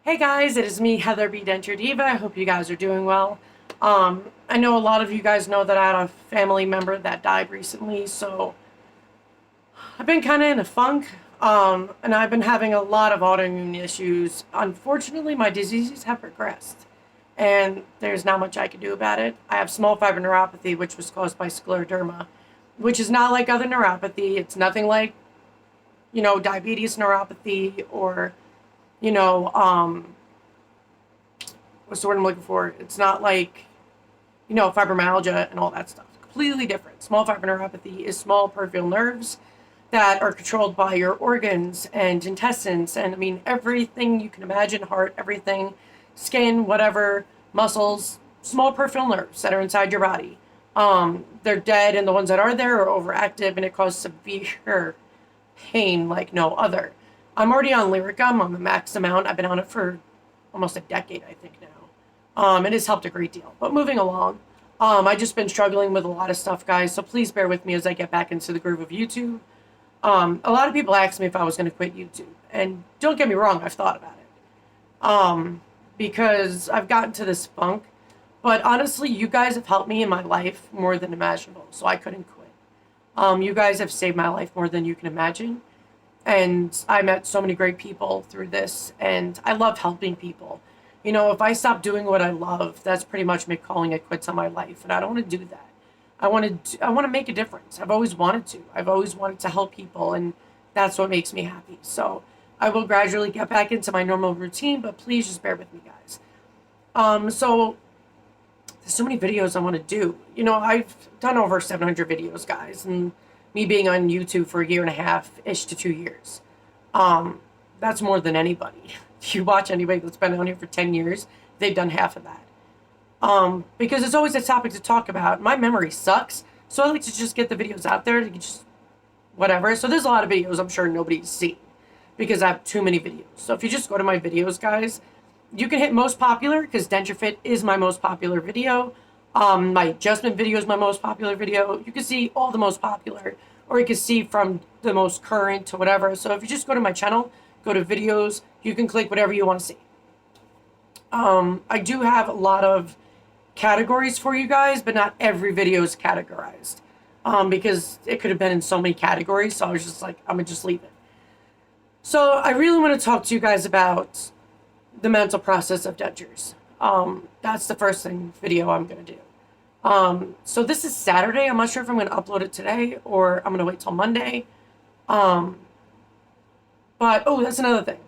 Hey guys, it is me, Heather B. Denture Diva. I hope you guys are doing well. I know a lot of you guys know that I had a family member that died recently, so I've been kind of in a funk, and I've been having a lot of autoimmune issues. Unfortunately, my diseases have progressed, and there's not much I can do about it. I have small fiber neuropathy, which was caused by scleroderma, which is not like other neuropathy. It's nothing like, diabetes neuropathy or, you know, what's the word I'm looking for? It's not like, fibromyalgia and all that stuff. Completely different. Small fiber neuropathy is small peripheral nerves that are controlled by your organs and intestines and I mean everything you can imagine, heart, everything, skin, whatever, muscles, small peripheral nerves that are inside your body. They're dead and the ones that are there are overactive and it causes severe pain like no other. I'm already on Lyrica. I'm on the max amount. I've been on it for almost a decade, I think now. It has helped a great deal. But moving along, I just been struggling with a lot of stuff, guys. So please bear with me as I get back into the groove of YouTube. A lot of people asked me if I was going to quit YouTube, and don't get me wrong, I've thought about it. Because I've gotten to this funk. But honestly, you guys have helped me in my life more than imaginable, so I couldn't quit. You guys have saved my life more than you can imagine. And I met so many great people through this, and I love helping people. If I stop doing what I love, that's pretty much me calling it quits on my life, and I don't want to do that. I want to make a difference. I've always wanted to. I've always wanted to help people, and that's what makes me happy. So I will gradually get back into my normal routine, but please just bear with me, guys. So there's so many videos I want to do. I've done over 700 videos, guys, and me being on YouTube for a year and a half-ish to 2 years. That's more than anybody. If you watch anybody that's been on here for 10 years, they've done half of that. Because it's always a topic to talk about. My memory sucks, so I like to just get the videos out there to just whatever. So there's a lot of videos I'm sure nobody's seen because I have too many videos. So if you just go to my videos, guys, you can hit most popular because Denture Fit is my most popular video. My adjustment video is my most popular video. You can see all the most popular, or you can see from the most current to whatever. So if you just go to my channel, go to videos, you can click whatever you want to see. I do have a lot of categories for you guys, but not every video is categorized. Because it could have been in so many categories, so I was just like, I'm going to just leave it. So I really want to talk to you guys about the mental process of dentures. That's the first video I'm going to do. So this is Saturday. I'm not sure if I'm going to upload it today or I'm going to wait till Monday. But, oh, that's another thing.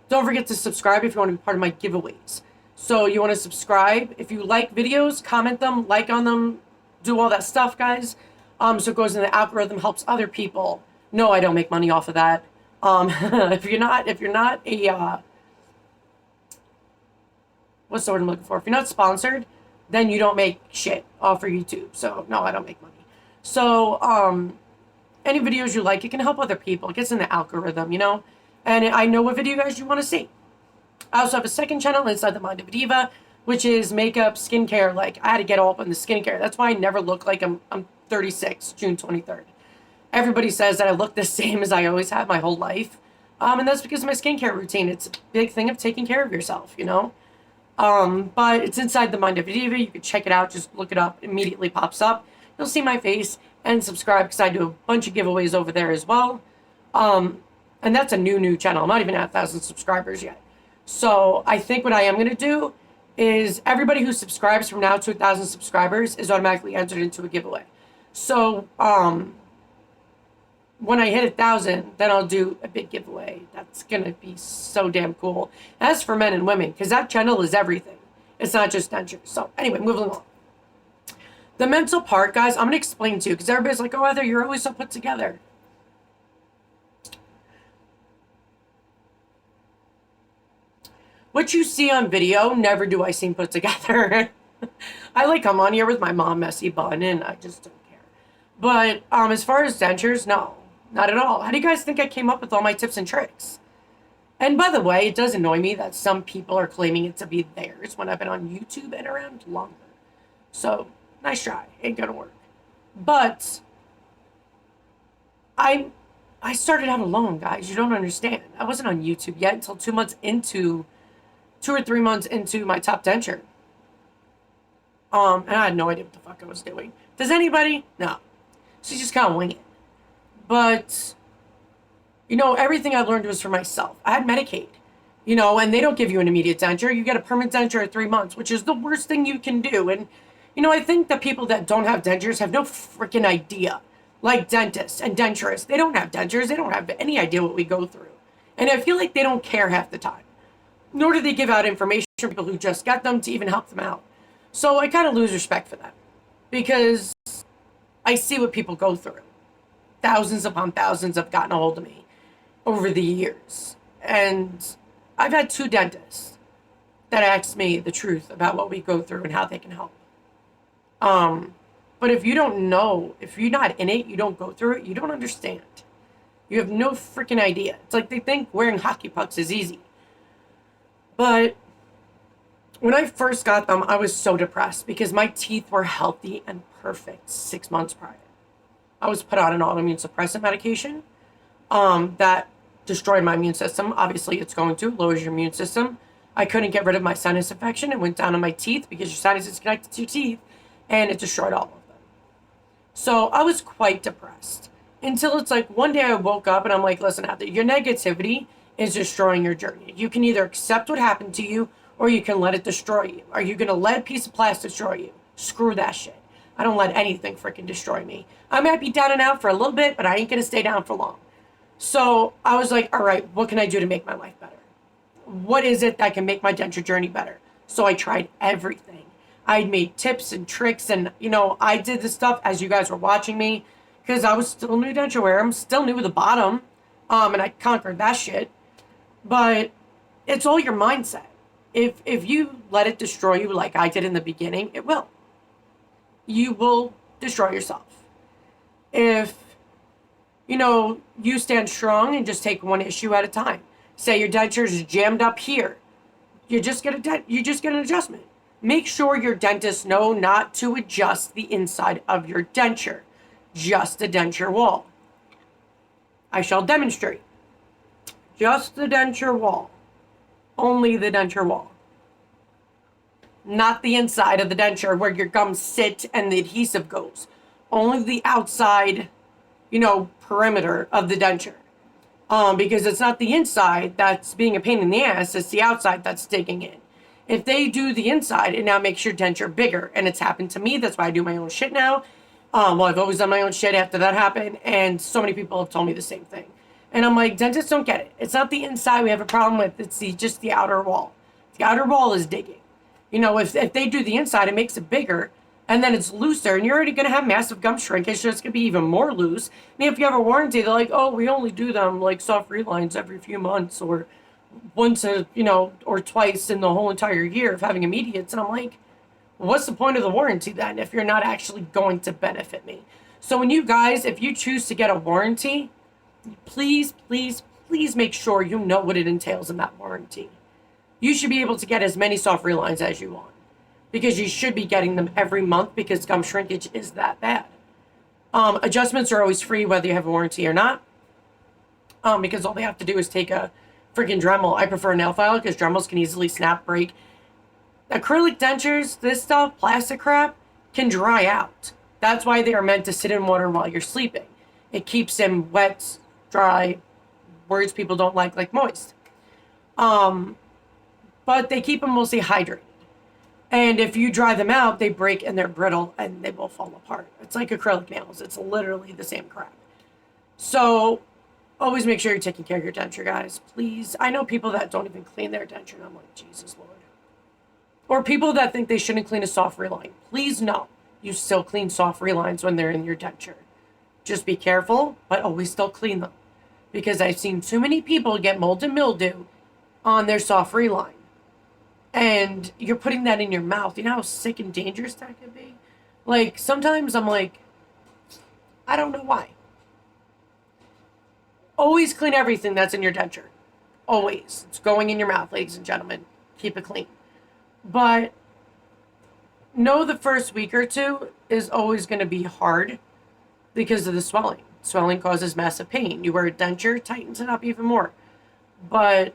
Don't forget to subscribe if you want to be part of my giveaways. So you want to subscribe. If you like videos, comment them, like on them, do all that stuff, guys. So it goes in the algorithm, helps other people. No, I don't make money off of that. If you're not a, what's the word I'm looking for? If you're not sponsored, then you don't make shit off for YouTube. So no, I don't make money. So, any videos you like, it can help other people. It gets in the algorithm, and I know what video guys you want to see. I also have a second channel inside the Mind of a Diva, which is makeup, skincare. Like, I had to get all up in the skincare. That's why I never look like I'm 36, June 23rd. Everybody says that I look the same as I always have my whole life. And that's because of my skincare routine. It's a big thing of taking care of yourself, But it's inside the Mind of a Diva. You can check it out. Just look it up. It immediately pops up. You'll see my face and subscribe because I do a bunch of giveaways over there as well. And that's a new channel. I'm not even at 1,000 subscribers yet. So I think what I am going to do is everybody who subscribes from now to 1,000 subscribers is automatically entered into a giveaway. So when I hit 1,000, then I'll do a big giveaway. That's going to be so damn cool. As for men and women, because that channel is everything. It's not just dentures. So anyway, moving along. The mental part, guys, I'm going to explain to you because everybody's like, oh, Heather, you're always so put together. What you see on video, never do I seem put together. I come on here with my mom messy bun and I just don't care. But as far as dentures, no, not at all. How do you guys think I came up with all my tips and tricks? And by the way, it does annoy me that some people are claiming it to be theirs when I've been on YouTube and around longer. So, nice try. Ain't gonna work. But I started out alone, guys. You don't understand. I wasn't on YouTube yet until 2 months into 2 or 3 months into my top denture. And I had no idea what the fuck I was doing. Does anybody? No. So you just kind of wing it. But, you know, everything I learned was for myself. I had Medicaid, you know, and they don't give you an immediate denture. You get a permanent denture at 3 months, which is the worst thing you can do. And, you know, I think the people that don't have dentures have no freaking idea. Like dentists and denturists, they don't have dentures. They don't have any idea what we go through. And I feel like they don't care half the time. Nor do they give out information to people who just get them to even help them out. So I kind of lose respect for them. Because I see what people go through. Thousands upon thousands have gotten a hold of me over the years. And I've had 2 dentists that asked me the truth about what we go through and how they can help. But if you don't know, if you're not in it, you don't go through it, you don't understand. You have no freaking idea. It's like they think wearing hockey pucks is easy. But when I first got them, I was so depressed because my teeth were healthy and perfect 6 months prior. I was put on an autoimmune suppressant medication that destroyed my immune system. Obviously, it's going to lowers your immune system. I couldn't get rid of my sinus infection. It went down on my teeth because your sinus is connected to your teeth, and it destroyed all of them. So I was quite depressed until it's like one day I woke up and I'm like, listen, out there, your negativity is destroying your journey. You can either accept what happened to you or you can let it destroy you. Are you going to let a piece of plastic destroy you? Screw that shit. I don't let anything freaking destroy me. I might be down and out for a little bit, but I ain't going to stay down for long. So I was like, all right, what can I do to make my life better? What is it that can make my denture journey better? So I tried everything. I made tips and tricks, and, you know, I did this stuff as you guys were watching me because I was still new denture wearer. I'm still new at the bottom, and I conquered that shit. But it's all your mindset. If you let it destroy you like I did in the beginning, it will. You will destroy yourself. If, you know, you stand strong and just take one issue at a time. Say your denture is jammed up here. You just get an adjustment. Make sure your dentists know not to adjust the inside of your denture, just the denture wall. I shall demonstrate. Just the denture wall. Only the denture wall. Not the inside of the denture where your gums sit and the adhesive goes. Only the outside, you know, perimeter of the denture. Because it's not the inside that's being a pain in the ass, it's the outside that's digging in. If they do the inside, it now makes your denture bigger. And it's happened to me. That's why I do my own shit now. Well, I've always done my own shit after that happened. And so many people have told me the same thing. And I'm like, dentists don't get it. It's not the inside we have a problem with. It's just the outer wall. The outer wall is digging. You know, if they do the inside, it makes it bigger. And then it's looser. And you're already going to have massive gum shrinkage. So it's going to be even more loose. And if you have a warranty, they're like, oh, we only do them like soft relines every few months. Or once or twice in the whole entire year of having immediates. And I'm like, what's the point of the warranty then if you're not actually going to benefit me? So when you guys, if you choose to get a warranty, please make sure you know what it entails in that warranty. You should be able to get as many soft relines as you want because you should be getting them every month because gum shrinkage is that bad. Adjustments are always free whether you have a warranty or not because all they have to do is take a freaking Dremel. I prefer a nail file because Dremels can easily snap, break. Acrylic dentures, this stuff, plastic crap, can dry out. That's why they are meant to sit in water while you're sleeping. It keeps them wet, dry, words people don't like moist. But they keep them mostly hydrated. And if you dry them out, they break and they're brittle and they will fall apart. It's like acrylic nails. It's literally the same crap. So always make sure you're taking care of your denture, guys. Please. I know people that don't even clean their denture, and I'm like, Jesus Lord. Or people that think they shouldn't clean a soft reline. Please no. You still clean soft relines when they're in your denture. Just be careful, but always still clean them. Because I've seen too many people get mold and mildew on their soft reline. And you're putting that in your mouth. You know how sick and dangerous that can be? Like, sometimes I'm like, I don't know why. Always clean everything that's in your denture. Always. It's going in your mouth, ladies and gentlemen. Keep it clean. But know the first week or two is always going to be hard because of the swelling. Swelling causes massive pain. You wear a denture, tightens it up even more. But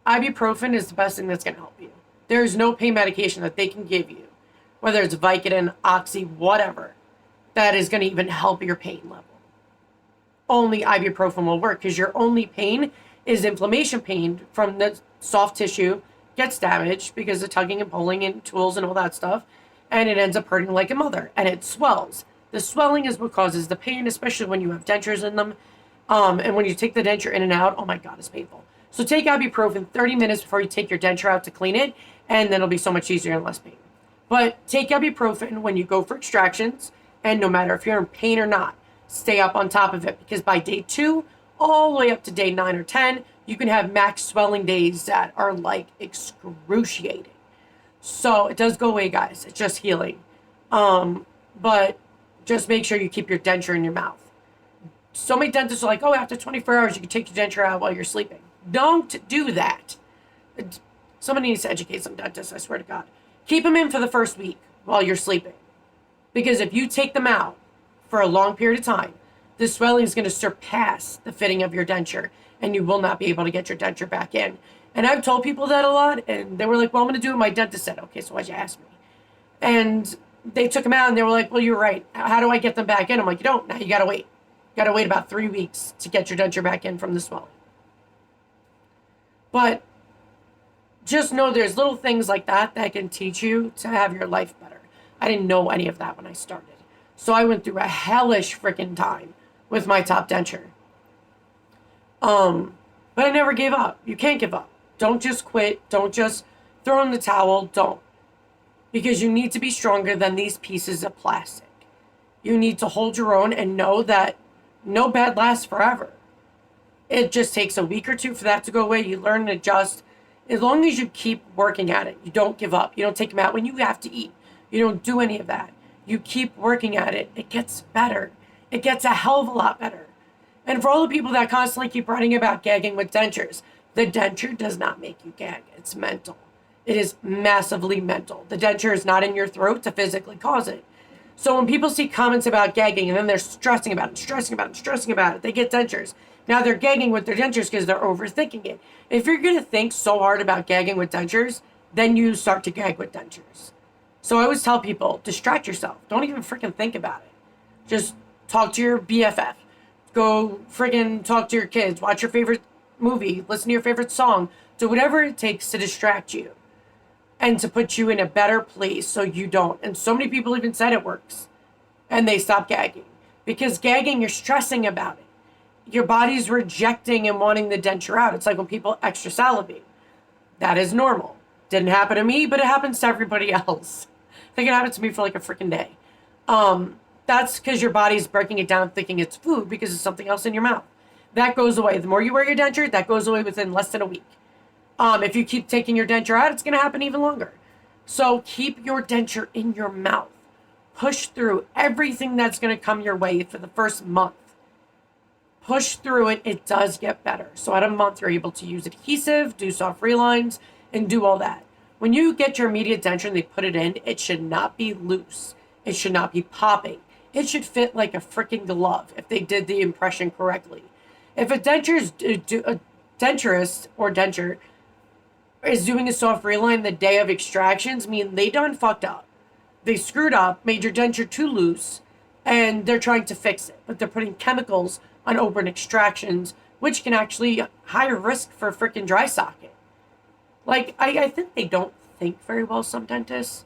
Ibuprofen is the best thing that's going to help you. There is no pain medication that they can give you, whether it's Vicodin, Oxy, whatever, that is going to even help your pain level. Only ibuprofen will work because your only pain is inflammation pain from the soft tissue gets damaged because of tugging and pulling and tools and all that stuff, and it ends up hurting like a mother, and it swells. The swelling is what causes the pain, especially when you have dentures in them. And when you take the denture in and out, oh my God, it's painful. So take ibuprofen 30 minutes before you take your denture out to clean it, and then it'll be so much easier and less pain. But take ibuprofen when you go for extractions, and no matter if you're in pain or not, stay up on top of it, because by day 2, all the way up to day 9 or 10, you can have max swelling days that are like excruciating. So it does go away, guys. It's just healing. But just make sure you keep your denture in your mouth. So many dentists are like, oh, after 24 hours, you can take your denture out while you're sleeping. Don't do that. Somebody needs to educate some dentists, I swear to God. Keep them in for the first week while you're sleeping. Because if you take them out for a long period of time, the swelling is going to surpass the fitting of your denture, and you will not be able to get your denture back in. And I've told people that a lot, and they were like, well, I'm going to do what my dentist said. Okay, so why'd you ask me? And they took them out, and they were like, well, you're right. How do I get them back in? I'm like, you don't. Now you got to wait. You got to wait about 3 weeks to get your denture back in from the swelling. But just know there's little things like that that can teach you to have your life better. I didn't know any of that when I started. So I went through a hellish freaking time with my top denture. But I never gave up. You can't give up. Don't just quit. Don't just throw in the towel. Don't. Because you need to be stronger than these pieces of plastic. You need to hold your own and know that no bad lasts forever. It just takes a week or two for that to go away. You learn and adjust. As long as you keep working at it, you don't give up. You don't take them out when you have to eat. You don't do any of that. You keep working at it. It gets better. It gets a hell of a lot better. And for all the people that constantly keep writing about gagging with dentures, the denture does not make you gag. It's mental. It is massively mental. The denture is not in your throat to physically cause it. So when people see comments about gagging and then they're stressing about it, they get dentures. Now they're gagging with their dentures because they're overthinking it. If you're going to think so hard about gagging with dentures, then you start to gag with dentures. So I always tell people, distract yourself. Don't even freaking think about it. Just talk to your BFF. Go friggin' talk to your kids. Watch your favorite movie. Listen to your favorite song. Do whatever it takes to distract you and to put you in a better place so you don't. And so many people even said it works. And they stop gagging. Because gagging, you're stressing about it. Your body's rejecting and wanting the denture out. It's like when people extra salivate. That is normal. Didn't happen to me, but it happens to everybody else. I think it happened to me for like a freaking day. That's because your body's breaking it down thinking it's food because it's something else in your mouth. That goes away. The more you wear your denture, that goes away within less than a week. If you keep taking your denture out, it's going to happen even longer. So keep your denture in your mouth. Push through everything that's going to come your way for the first month. Push through it. It does get better. So at a month, you're able to use adhesive, do soft relines, and do all that. When you get your immediate denture and they put it in, it should not be loose. It should not be popping. It should fit like a freaking glove if they did the impression correctly. If a denturist or denture is doing a soft reline the day of extractions, they done fucked up. They screwed up, made your denture too loose, and they're trying to fix it. But they're putting chemicals on open extractions, which can actually higher risk for freaking dry socket. Like, I think they don't think very well, some dentists.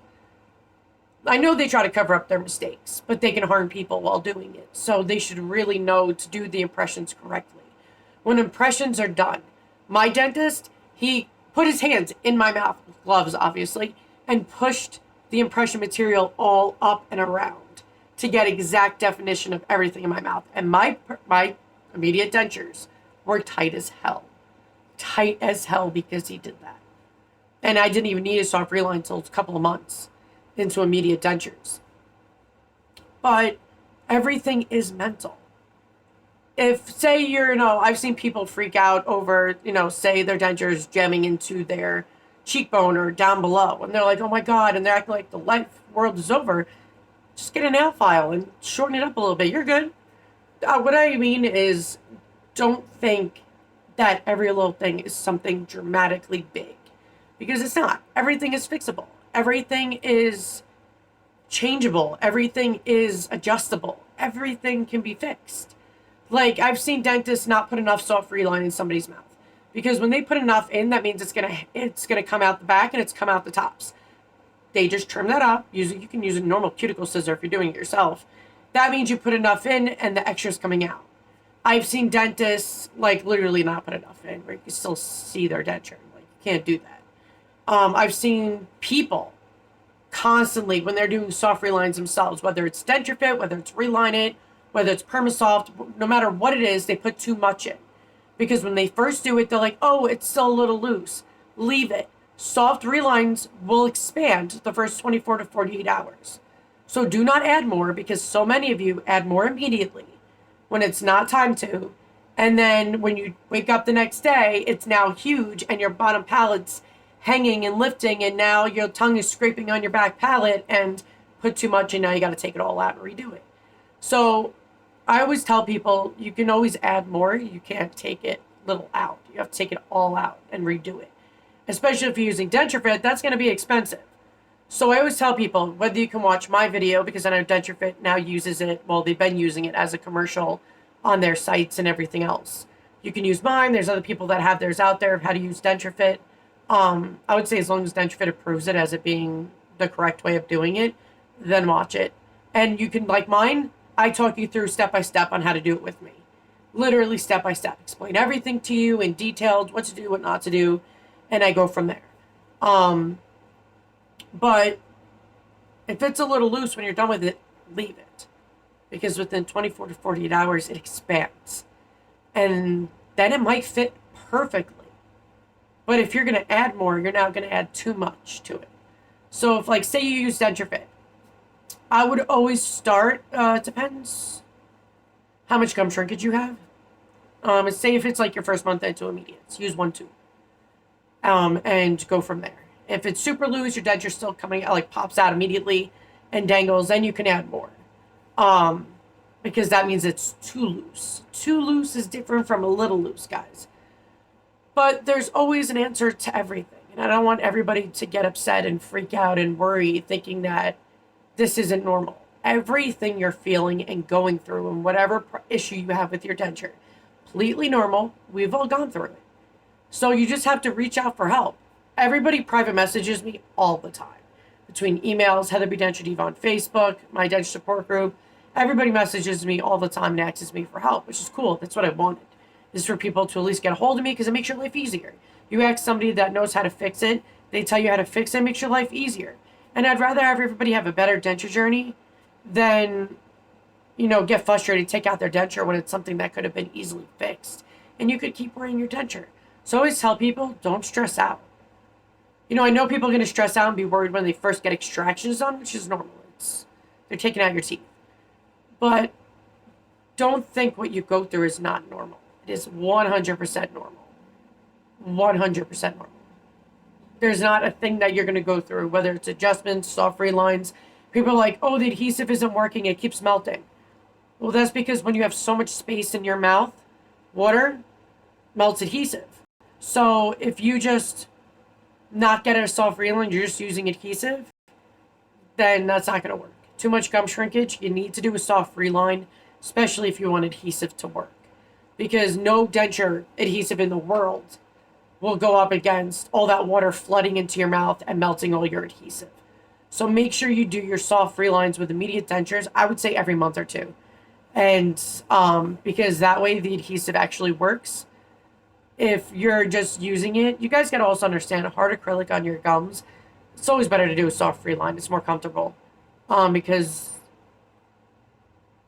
I know they try to cover up their mistakes, but they can harm people while doing it. So they should really know to do the impressions correctly. When impressions are done, my dentist, he put his hands in my mouth, with gloves obviously, and pushed the impression material all up and around to get exact definition of everything in my mouth. And my immediate dentures were tight as hell. Tight as hell because he did that. And I didn't even need a soft reline until a couple of months into immediate dentures. But everything is mental. If, say, I've seen people freak out over, say their denture is jamming into their cheekbone or down below, and they're like, oh my God, and they're acting like the world is over. Just get a nail file and shorten it up a little bit. You're good. What I mean is, don't think that every little thing is something dramatically big, because it's not. Everything is fixable. Everything is changeable. Everything is adjustable. Everything can be fixed. Like, I've seen dentists not put enough soft reline in somebody's mouth, because when they put enough in, that means it's gonna come out the back and it's come out the tops. They just trim that up. You can use a normal cuticle scissor if you're doing it yourself. That means you put enough in and the extra's coming out. I've seen dentists like literally not put enough in, where you can still see their denture. Like, you can't do that. I've seen people constantly, when they're doing soft relines themselves, whether it's denture fit, whether it's reline it, whether it's permasoft, no matter what it is, they put too much in. Because when they first do it, they're like, oh, it's still a little loose. Leave it. Soft relines will expand the first 24 to 48 hours. So do not add more, because so many of you add more immediately when it's not time to. And then when you wake up the next day, it's now huge and your bottom palate's hanging and lifting, and now your tongue is scraping on your back palate and put too much, and now you got to take it all out and redo it. So I always tell people, you can always add more. You can't take it little out. You have to take it all out and redo it. Especially if you're using denture fit, that's going to be expensive. So I always tell people, whether you can watch my video, because I know Denture Fit now uses it, well, they've been using it as a commercial on their sites and everything else. You can use mine. There's other people that have theirs out there of how to use Denture Fit. I would say as long as Denture Fit approves it as it being the correct way of doing it, then watch it. And you can, like mine, I talk you through step by step on how to do it with me. Literally step by step. Explain everything to you in detail, what to do, what not to do, and I go from there. But if it's a little loose when you're done with it, leave it. Because within 24 to 48 hours, it expands. And then it might fit perfectly. But if you're going to add more, you're now going to add too much to it. So if, like, say you use Denture Fit, I would always start, it depends how much gum shrinkage you have. Say if it's like your first month into immediates, use 1 tube. And go from there. If it's super loose, your denture still coming out, like pops out immediately and dangles, then you can add more. Because that means it's too loose. Too loose is different from a little loose, guys. But there's always an answer to everything. And I don't want everybody to get upset and freak out and worry thinking that this isn't normal. Everything you're feeling and going through and whatever issue you have with your denture, completely normal. We've all gone through it. So you just have to reach out for help. Everybody private messages me all the time. Between emails, Heather B. Denture Diva on Facebook, my Denture Support group, everybody messages me all the time and asks me for help, which is cool. That's what I wanted. Is for people to at least get a hold of me, because it makes your life easier. You ask somebody that knows how to fix it, they tell you how to fix it, makes your life easier. And I'd rather have everybody have a better denture journey than, get frustrated, take out their denture when it's something that could have been easily fixed. And you could keep wearing your denture. So I always tell people, don't stress out. I know people are going to stress out and be worried when they first get extractions done, which is normal. They're taking out your teeth. But don't think what you go through is not normal. It is 100% normal. 100% normal. There's not a thing that you're going to go through, whether it's adjustments, soft relines. People are like, oh, the adhesive isn't working. It keeps melting. Well, that's because when you have so much space in your mouth, water melts adhesive. So if you just not get a soft reline, you're just using adhesive, then that's not going to work. Too much gum shrinkage, you need to do a soft reline, especially if you want adhesive to work. Because no denture adhesive in the world will go up against all that water flooding into your mouth and melting all your adhesive. So make sure you do your soft relines with immediate dentures, I would say every month or two. And because that way the adhesive actually works. If you're just using it, you guys got to also understand, hard acrylic on your gums, it's always better to do a soft reline. It's more comfortable because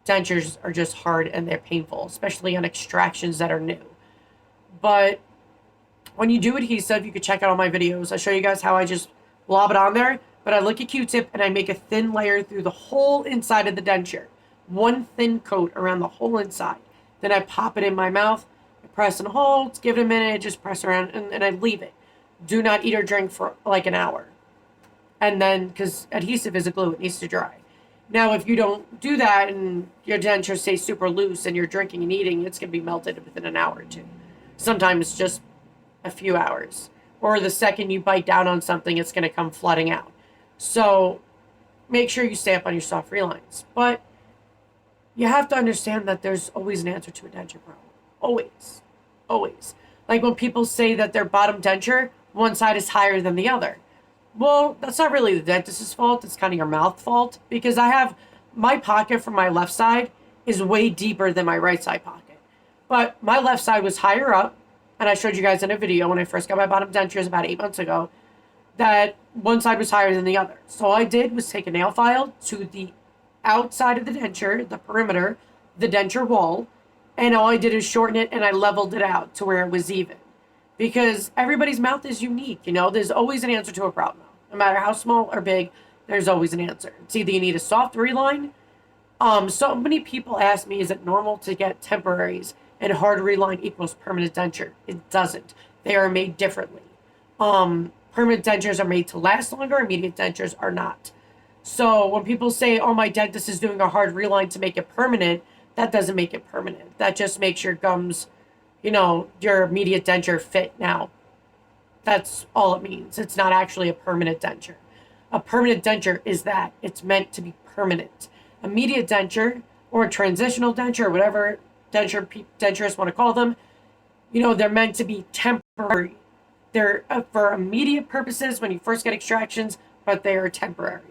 dentures are just hard and they're painful, especially on extractions that are new. But when you do adhesive, you can check out all my videos. I show you guys how I just lob it on there, but I lick a Q-tip and I make a thin layer through the whole inside of the denture. One thin coat around the whole inside. Then I pop it in my mouth. Press and hold, give it a minute, just press around, and I leave it. Do not eat or drink for like an hour. And then, because adhesive is a glue, it needs to dry. Now, if you don't do that and your denture stays super loose and you're drinking and eating, it's going to be melted within an hour or two. Sometimes just a few hours. Or the second you bite down on something, it's going to come flooding out. So make sure you stay up on your soft relines. But you have to understand that there's always an answer to a denture problem. Always. Always. Like when people say that their bottom denture, one side is higher than the other. Well, that's not really the dentist's fault. It's kind of your mouth fault. Because I have my pocket from my left side is way deeper than my right side pocket. But my left side was higher up. And I showed you guys in a video when I first got my bottom dentures about 8 months ago, that one side was higher than the other. So all I did was take a nail file to the outside of the denture, the perimeter, the denture wall, and all I did is shorten it and I leveled it out to where it was even. Because everybody's mouth is unique, you know? There's always an answer to a problem. No matter how small or big, there's always an answer. It's either you need a soft reline. So many people ask me, is it normal to get temporaries and hard reline equals permanent denture? It doesn't. They are made differently. Permanent dentures are made to last longer. Immediate dentures are not. So when people say, oh, my dentist is doing a hard reline to make it permanent, that doesn't make it permanent. That just makes your gums, you know, your immediate denture fit now. That's all it means. It's not actually a permanent denture. A permanent denture is that. It's meant to be permanent. Immediate denture or transitional denture, whatever denturists want to call them, you know, they're meant to be temporary. They're for immediate purposes when you first get extractions, but they are temporary.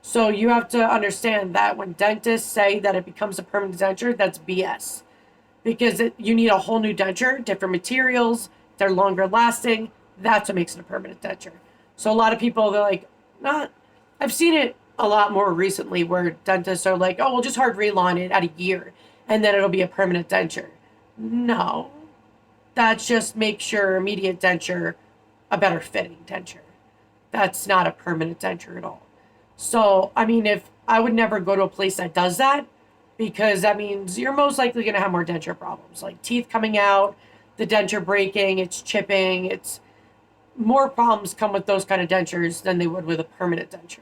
So you have to understand that when dentists say that it becomes a permanent denture, that's BS. Because you need a whole new denture, different materials, they're longer lasting. That's what makes it a permanent denture. So a lot of people, they're like, I've seen it a lot more recently where dentists are like, oh, we'll just hard reline it at a year and then it'll be a permanent denture. No, that just makes your immediate denture a better fitting denture. That's not a permanent denture at all. So, I mean, if I would never go to a place that does that, because that means you're most likely going to have more denture problems, like teeth coming out, the denture breaking, it's chipping, it's more problems come with those kind of dentures than they would with a permanent denture.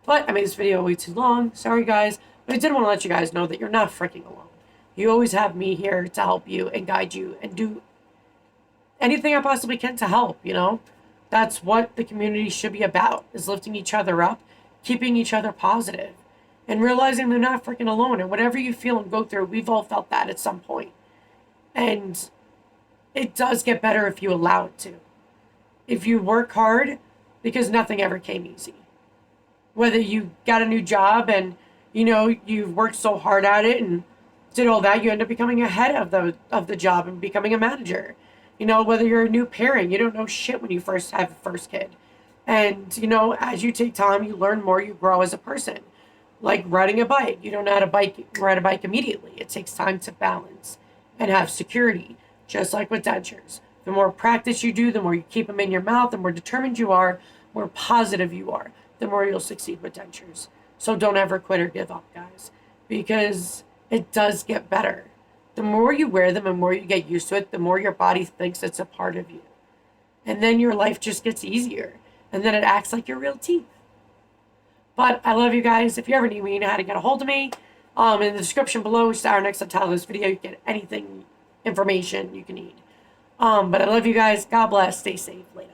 But I made this video way too long. Sorry, guys. But I did want to let you guys know that you're not freaking alone. You always have me here to help you and guide you and do anything I possibly can to help, you know? That's what the community should be about, is lifting each other up, keeping each other positive, and realizing they're not freaking alone. And whatever you feel and go through, we've all felt that at some point. And it does get better if you allow it to. If you work hard, because nothing ever came easy. Whether you got a new job and, you know, you've worked so hard at it and did all that, you end up becoming a head of the job and becoming a manager. You know, whether you're a new parent, you don't know shit when you first have a first kid. And, you know, as you take time, you learn more, you grow as a person. Like riding a bike. You don't know how to ride a bike immediately. It takes time to balance and have security, just like with dentures. The more practice you do, the more you keep them in your mouth, the more determined you are, more positive you are, the more you'll succeed with dentures. So don't ever quit or give up, guys, because it does get better. The more you wear them and the more you get used to it, the more your body thinks it's a part of you. And then your life just gets easier. And then it acts like your real teeth. But I love you guys. If you ever need me, you know how to get a hold of me. In the description below, which is our next title of this video, you get anything, information you can need. But I love you guys. God bless. Stay safe. Later.